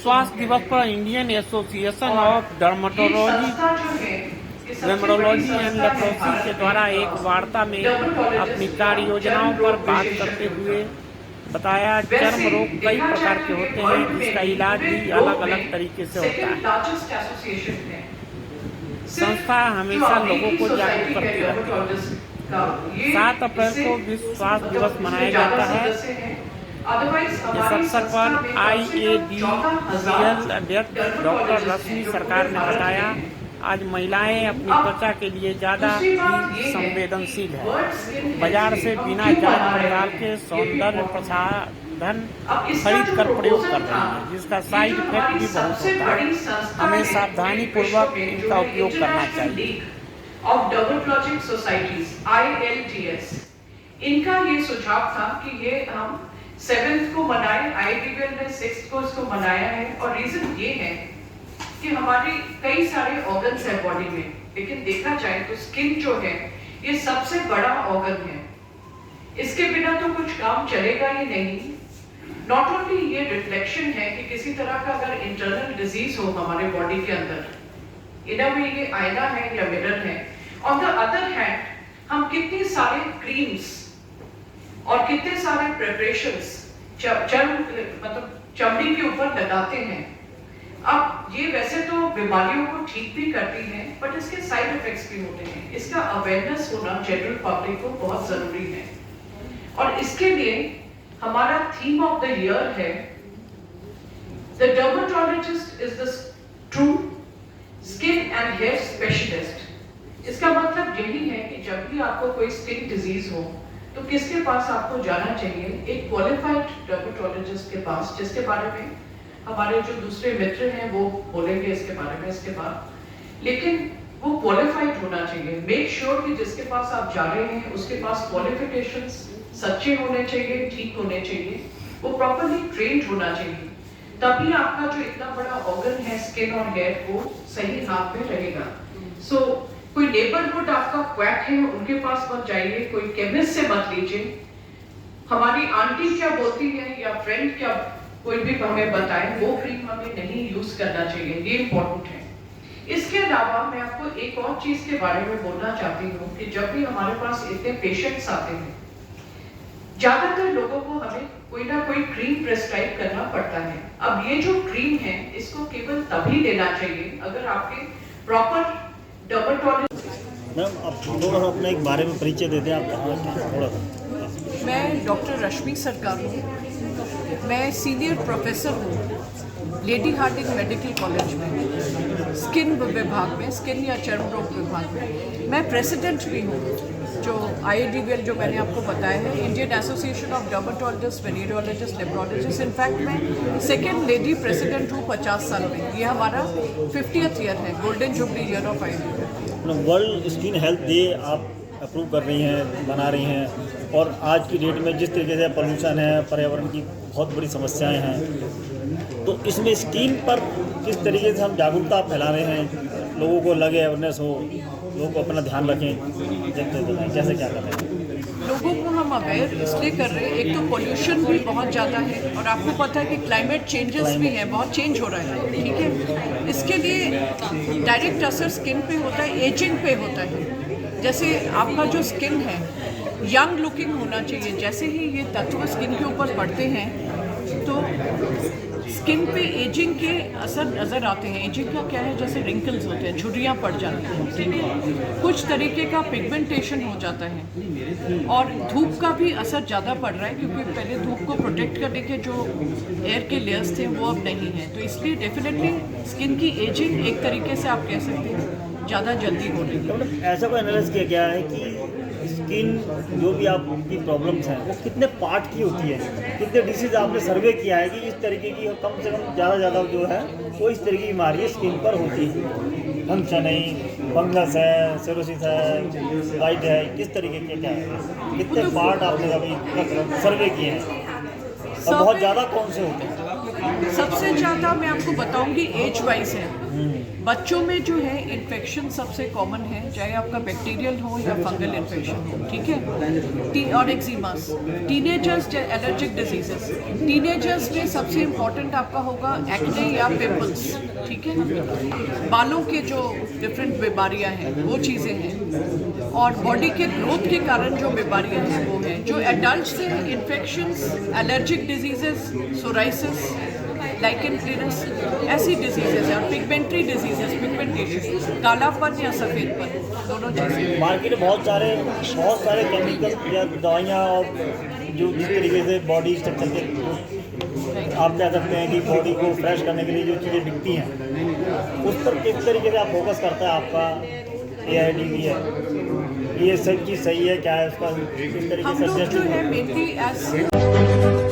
स्वास्थ्य दिवस पर Indian association of dermatology and leprosy के द्वारा एक वार्ता में अपनी कार्य योजनाओं पर बात करते हुए बताया, चर्म रोग कई प्रकार के होते हैं जिसका इलाज भी अलग अलग तरीके से होता है। संस्था हमेशा लोगों को जागरूक करती रहती है। 7 अप्रैल को विश्व स्वास्थ्य दिवस मनाया जाता है। इस अवसर पर IADVL अध्यक्ष डॉक्टर रश्मि सरकार ने बताया, आज महिलाएं अपनी त्वचा के लिए ज़्यादा ही संवेदनशील है। बाजार से बिना जांच पड़ताल के सौंदर्य प्रसाधन खरीद कर प्रयोग कर रही हैं, जिसका साइड इफेक्ट भी बहुत होता है। हमें सावधानी पूर्वक इनका उपयोग करना चाहिए। ऑफ डर्मेटोलॉजिक सोसाइटीज ILDS, इनका ये सुझाव था कि ये हम 7th को मनाएं। IADVL ने 6th को इसको मनाया है और रीजन ये है कि हमारे कई सारे ऑर्गन्स है बॉडी में, लेकिन देखा जाए तो स्किन जो है ये सबसे बड़ा ऑर्गन है। इसके बिना तो कुछ काम चलेगा ही नहीं। नॉट ओनली ये रिफ्लेक्शन है कि किसी तरह का अगर इंटरनल डिजीज हो हमारे बॉडी के अंदर, इन में ये आईना है या मिरर है। ऑन द अदर हैंड हम कितने सारे क्रीम्स और कितने सारे प्रिपरेशंस चमड़ी के ऊपर लगाते हैं। अब ये वैसे तो बीमारियों को ठीक भी करती हैं, बट इसके साइड इफेक्ट्स भी होते हैं। इसका अवेयरनेस होना जनरल पब्लिक को बहुत जरूरी है और इसके लिए हमारा थीम ऑफ द ईयर है, the dermatologist is the true skin and hair specialist. इसका मतलब यही है कि जब भी आपको कोई स्किन डिजीज हो तो किसके पास आपको जाना चाहिए? एक क्वालिफाइड डर्मेटोलॉजिस्ट के पास, जिसके बारे में हमारे जो दूसरे मित्र हैं वो बोलेंगे इसके बारे में इसके बाद, लेकिन वो क्वालिफाइड होना चाहिए। मेक श्योर कि जिसके पास आप जा रहे हैं उसके पास क्वालिफिकेशंस सच्चे होने चाहिए, ठीक होने चाहिए, वो प्रॉपर्ली ट्रेन्ड होना चाहिए। तभी आपका जो इतना बड़ा ऑर्गन है स्किन और हेयर वो सही हाथ में रहेगा। सो कोई नेबरहुड आपका क्वैक है उनके पास मत जाइए, कोई केमिस्ट से मत लीजिए। हमारी आंटी क्या बोलती है या फ्रेंड क्या कोई भी हमें बताए, वो क्रीम हमें नहीं यूज करना चाहिए, ये इंपॉर्टेंट है। इसके अलावा मैं आपको एक और चीज के बारे में बोलना चाहती हूँ कि जब भी हमारे पास इतने पेशेंट्स आते हैं, ज्यादातर लोगों को हमें कोई ना कोई क्रीम प्रेस्क्राइब करना पड़ता है। अब ये जो क्रीम है इसको केवल तभी लेना चाहिए अगर आपके प्रॉपर डर्मेटोलॉजिस्ट। मैम आप थोड़ा अपने एक बारे में परिचय देते हैं, आप थोड़ा सा। मैं डॉक्टर रश्मि सरकार हूँ। मैं सीनियर प्रोफेसर हूँ लेडी हार्डिंग मेडिकल कॉलेज में, स्किन विभाग में, स्किन या चर्म रोग विभाग में। मैं प्रेसिडेंट भी हूँ जो IADVL जो मैंने आपको बताया है, Indian association of dermatologist, venereologist, leprologist. In fact मैं सेकेंड लेडी प्रेसिडेंट हूँ 50 साल में। ये हमारा 50th ईयर है, golden jubilee year of IADVL। World skin health day आप अप्रूव कर रही हैं, बना रही हैं, और आज की डेट में जिस तरीके से पोल्यूशन है, पर्यावरण की बहुत बड़ी समस्याएं हैं, तो इसमें स्किन पर किस तरीके से हम जागरूकता फैला रहे हैं, लोगों को लगे, अवेयरनेस हो, लोगों को अपना ध्यान रखें, कैसे क्या कर रहे हैं? लोगों को हम अवेयर इसलिए कर रहे हैं, एक तो पोल्यूशन भी बहुत ज़्यादा है और आपको पता है कि क्लाइमेट चेंजेस भी हैं, बहुत चेंज हो रहा है, ठीक है। इसके लिए डायरेक्ट असर स्किन पे होता है, एजिंग पे होता है। जैसे आपका जो स्किन है यंग लुकिंग होना चाहिए। जैसे ही ये तत्व स्किन के ऊपर पड़ते हैं तो स्किन पे एजिंग के असर नज़र आते हैं। एजिंग का क्या है, जैसे रिंकल्स होते हैं, झुर्रियाँ पड़ जाती हैं, ठीक है। कुछ तरीके का पिगमेंटेशन हो जाता है और धूप का भी असर ज़्यादा पड़ रहा है, क्योंकि पहले धूप को प्रोटेक्ट करने के जो एयर के लेयर्स थे वो अब नहीं हैं। तो इसलिए डेफिनेटली स्किन की एजिंग एक तरीके से आप कह सकते हैं ज़्यादा जल्दी हो रही है। ऐसा कोई एनालिसिस किया गया है कि स्किन जो भी आपकी प्रॉब्लम्स हैं वो कितने पार्ट की होती है, कितने डिसीज आपने सर्वे किया है कि इस तरीके की कम से कम ज़्यादा जो है वो इस तरीके की बीमारी स्किन पर होती है? फंक्शन है, फंगस है, सेरोसिस है, वाइट है, किस तरीके के क्या है, कितने पार्ट आपने अभी सर्वे किए हैं और बहुत ज़्यादा कौन से होते हैं? सबसे ज़्यादा मैं आपको बताऊंगी एज वाइज है। बच्चों में जो है इन्फेक्शन सबसे कॉमन है, चाहे आपका बैक्टीरियल हो या फंगल इन्फेक्शन हो, ठीक है, और एक्जिमास। टीनेजर्स एलर्जिक डिजीजेस, टीनेजर्स में सबसे इम्पॉर्टेंट आपका होगा एक्ने या पिंपल्स, ठीक है, बालों के जो डिफरेंट बीमारियां हैं वो चीज़ें हैं, और बॉडी के ग्रोथ के कारण जो बीमारियां हैं वो हैं। जो एडल्ट से infections, allergic diseases, psoriasis, lichen planus, ऐसी डिजीजेस हैं, और पिगमेंट्री डिजीजेस, पिगमेंटेशन, कालापन या सफ़ेदपन, दोनों चीज़ें। मार्केट में बहुत सारे केमिकल या दवाइयाँ और जो जिस तरीके से बॉडी स्ट्रक्चर के आप कह सकते हैं कि बॉडी को फ्रेश करने के लिए जो चीज़ें बिकती हैं, उस पर किस तरीके से आप फोकस करता है आपका AID भी है, ये सब चीज़ सही है क्या है उसका किस तरीके हम से लोग जो सजेस्ट है मेनली एज